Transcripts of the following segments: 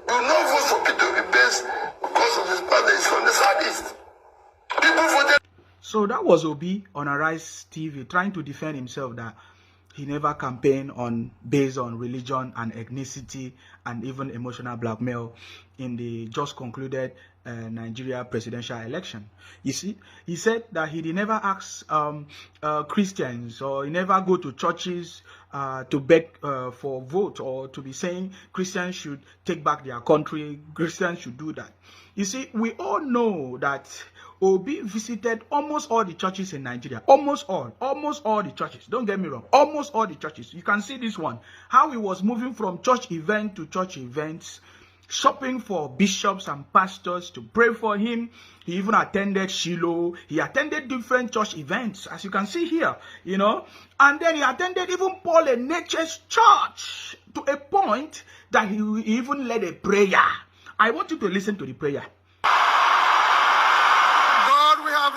will not vote for P2B based because of his father is from the southeast. People voted. So that was Obi on Arise TV trying to defend himself that he never campaigned based on religion and ethnicity and even emotional blackmail in the just concluded Nigeria presidential election. You see, he said that he never ask Christians, or he never go to churches to beg for vote, or to be saying Christians should take back their country, Christians should do that. You see, we all know that Obi visited almost all the churches in Nigeria. Almost all the churches. Don't get me wrong. Almost all the churches. You can see this one. How he was moving from church event to church events, shopping for bishops and pastors to pray for him. He even attended Shiloh. He attended different church events, as you can see here, you know. And then he attended even Paul Eneche's church to a point that he even led a prayer. I want you to listen to the prayer.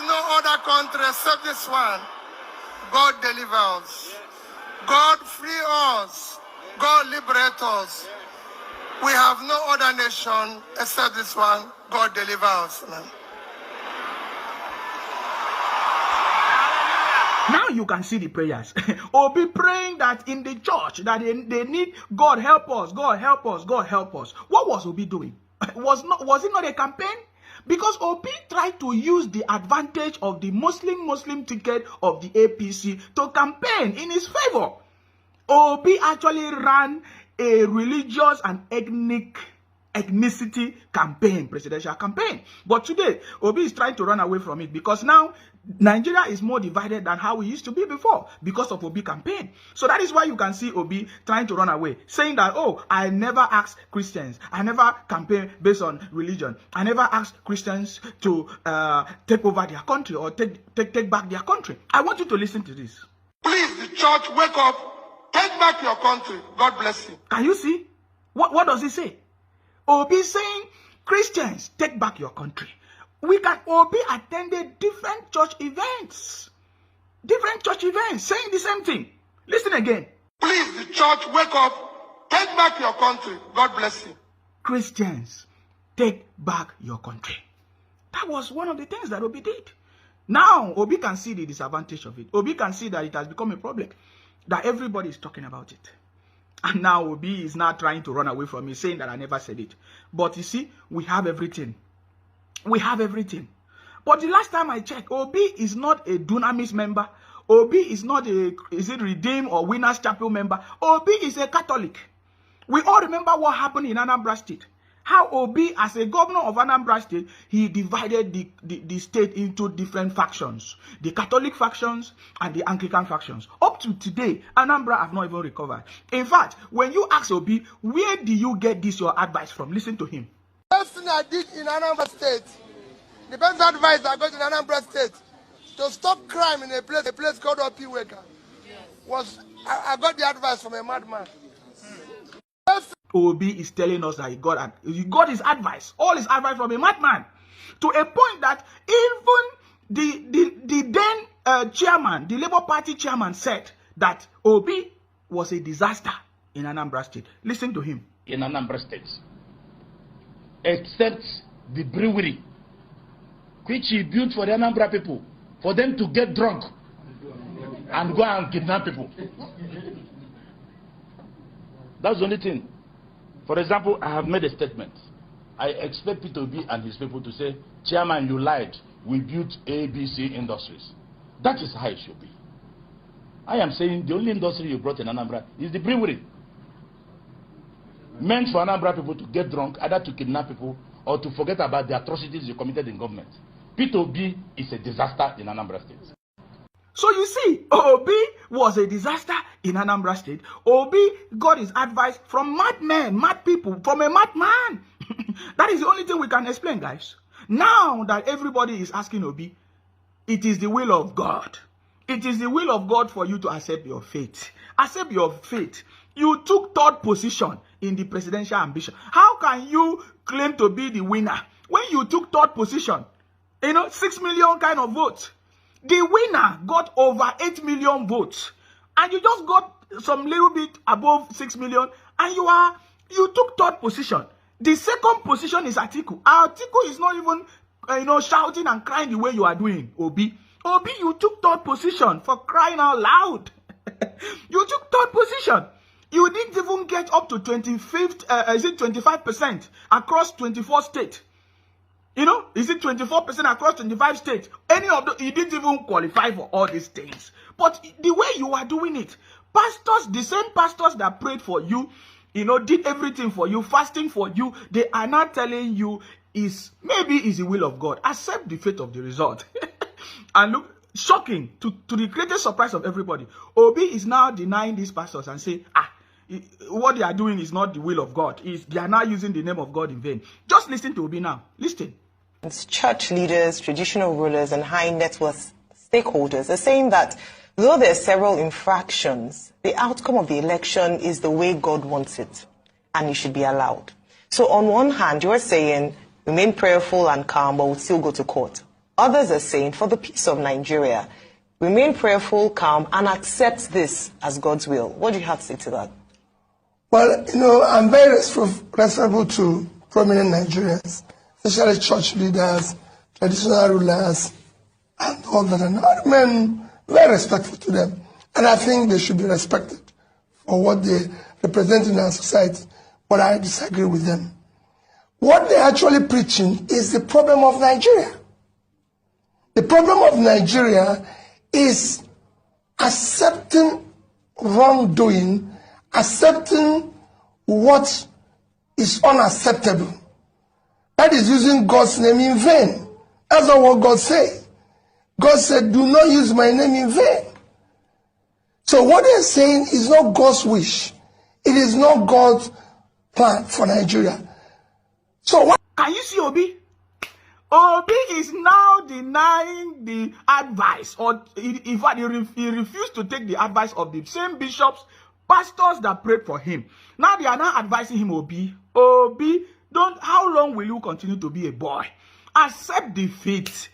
No other country except this one. God deliver us. God free us. God liberate us. We have no other nation except this one. God deliver us. Man. Now you can see the prayers. Obi praying that in the church that they need God help us, God help us, God help us. What was Obi doing? Was it not a campaign? Because Obi tried to use the advantage of the Muslim ticket of the APC to campaign in his favor. Obi actually ran a religious and ethnicity campaign, presidential campaign. But today, Obi is trying to run away from it because now Nigeria is more divided than how it used to be before because of Obi campaign. So that is why you can see Obi trying to run away, saying that, oh, I never asked Christians. I never campaign based on religion. I never asked Christians to take over their country or take back their country. I want you to listen to this. Please, the church, wake up. Take back your country. God bless you. Can you see? What does he say? Obi saying, Christians, take back your country. Obi attended different church events. Saying the same thing. Listen again. Please, the church, wake up. Take back your country. God bless you. Christians, take back your country. That was one of the things that Obi did. Now, Obi can see the disadvantage of it. Obi can see that it has become a problem. That everybody is talking about it. And now Obi is now trying to run away from me, saying that I never said it. But you see, we have everything. We have everything. But the last time I checked, Obi is not a Dunamis member. Obi is not is it Redeem or Winners Chapel member. Obi is a Catholic. We all remember what happened in Anambra State. How Obi, as a governor of Anambra State, he divided the state into different factions. The Catholic factions and the Anglican factions. Up to today, Anambra have not even recovered. In fact, when you ask Obi, where do you get this your advice from? Listen to him. The best thing I did in Anambra State, the best advice I got in Anambra State, to stop crime in a place called Opiweka, was I got the advice from a madman. Obi is telling us that he got his advice, all his advice from a madman, to a point that even the then chairman, the Labour Party chairman, said that Obi was a disaster in Anambra State. Listen to him. In Anambra State, except the brewery, which he built for the Anambra people, for them to get drunk and go and kidnap people. That's the only thing. For example, I have made a statement. I expect P2B and his people to say, Chairman, you lied. We built ABC Industries. That is how it should be. I am saying the only industry you brought in Anambra is the brewery. Meant for Anambra people to get drunk, either to kidnap people or to forget about the atrocities you committed in government. P2B is a disaster in Anambra State. So you see, Obi was a disaster in Anambra State. Obi got his advice from madmen, mad people, from a madman. That is the only thing we can explain, guys. Now that everybody is asking Obi, it is the will of God. It is the will of God for you to accept your fate. Accept your fate. You took third position in the presidential ambition. How can you claim to be the winner when you took third position? 6 million kind of votes. The winner got over 8 million votes. And you just got some little bit above 6 million. And you took third position. The second position is Atiku. Atiku is not even, shouting and crying the way you are doing, Obi. Obi, you took third position, for crying out loud. You took third position. You didn't even get up to 25% across 24 states. Is it 24% across 25 states? Any of the, you didn't even qualify for all these things. But the way you are doing it, pastors, the same pastors that prayed for you, did everything for you, fasting for you, they are not telling you maybe it's the will of God. Accept the fate of the result. And look, shocking to the greatest surprise of everybody. Obi is now denying these pastors and say, what they are doing is not the will of God. They are now using the name of God in vain. Just listen to Obi now. Listen. Church leaders, traditional rulers, and high net worth stakeholders are saying that though there are several infractions, the outcome of the election is the way God wants it, and it should be allowed. So on one hand, you're saying remain prayerful and calm, but we'll still go to court. Others are saying for the peace of Nigeria, remain prayerful, calm, and accept this as God's will. What do you have to say to that? Well, I'm very responsible to prominent Nigerians, especially church leaders, traditional rulers, and all that. And I remain very respectful to them. And I think they should be respected for what they represent in our society, but I disagree with them. What they're actually preaching is the problem of Nigeria. The problem of Nigeria is accepting wrongdoing, accepting what is unacceptable. That is using God's name in vain. That's not what God said. God said, do not use my name in vain. So what they're saying is not God's wish. It is not God's plan for Nigeria. So what? Can you see Obi? Obi is now denying the advice, or in fact, he refused to take the advice of the same bishops, pastors that prayed for him. Now they are now advising him, Obi, how long will you continue to be a boy? Accept defeat.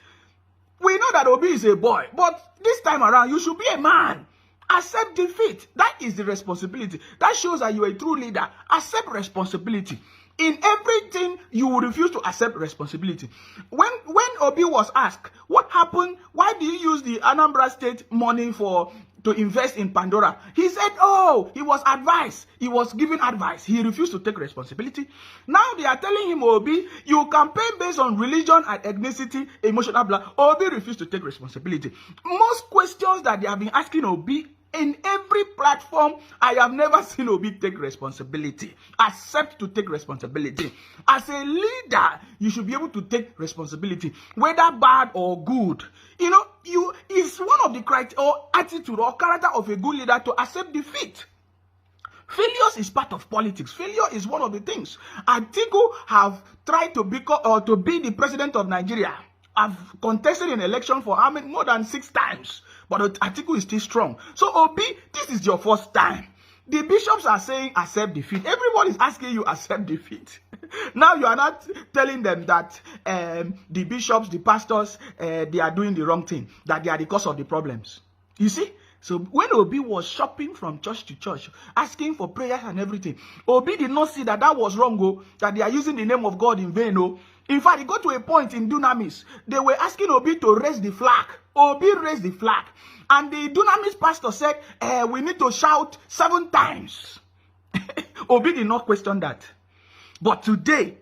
We know that Obi is a boy, but this time around, you should be a man. Accept defeat. That is the responsibility. That shows that you are a true leader. Accept responsibility. In everything, you will refuse to accept responsibility. When Obi was asked, what happened? Why did you use the Anambra State money to invest in Pandora? He said, he was advised. He was given advice. He refused to take responsibility. Now they are telling him, Obi, you campaign based on religion and ethnicity, emotional blah. Obi refused to take responsibility. Most questions that they have been asking Obi, in every platform, I have never seen Obi take responsibility. Accept to take responsibility. As a leader, you should be able to take responsibility, whether bad or good. It's one of the criteria or attitude or character of a good leader to accept defeat. Failures is part of politics. Failure is one of the things. Atiku have tried to be the president of Nigeria. I've contested an election for more than 6 times. But Atiku is still strong. So Obi, this is your first time. The bishops are saying accept defeat. Everybody is asking you accept defeat. Now you are not telling them that the bishops, the pastors, they are doing the wrong thing. That they are the cause of the problems. You see? So when Obi was shopping from church to church, asking for prayers and everything, Obi did not see that was wrong, that they are using the name of God in vain. In fact, it got to a point in Dunamis, they were asking Obi to raise the flag. Obi raised the flag. And the Dunamis pastor said, we need to shout 7 times. Obi did not question that. But today,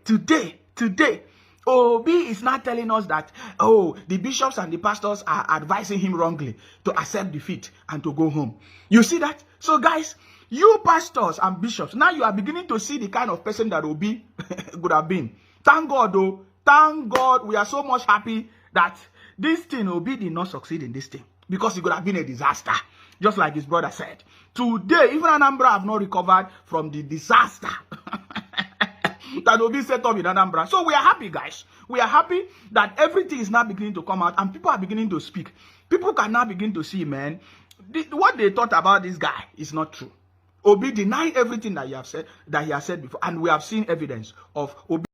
Obi is not telling us that, the bishops and the pastors are advising him wrongly to accept defeat and to go home. You see that? So guys, you pastors and bishops, now you are beginning to see the kind of person that Obi could have been. Thank God, though. Thank God. We are so much happy that this thing, Obi did not succeed in this thing. Because it could have been a disaster. Just like his brother said. Today, even Anambra have not recovered from the disaster that Obi set up in Anambra. So we are happy, guys. We are happy that everything is now beginning to come out and people are beginning to speak. People can now begin to see, man, what they thought about this guy is not true. Obi denied everything that he has said before, and we have seen evidence of Obi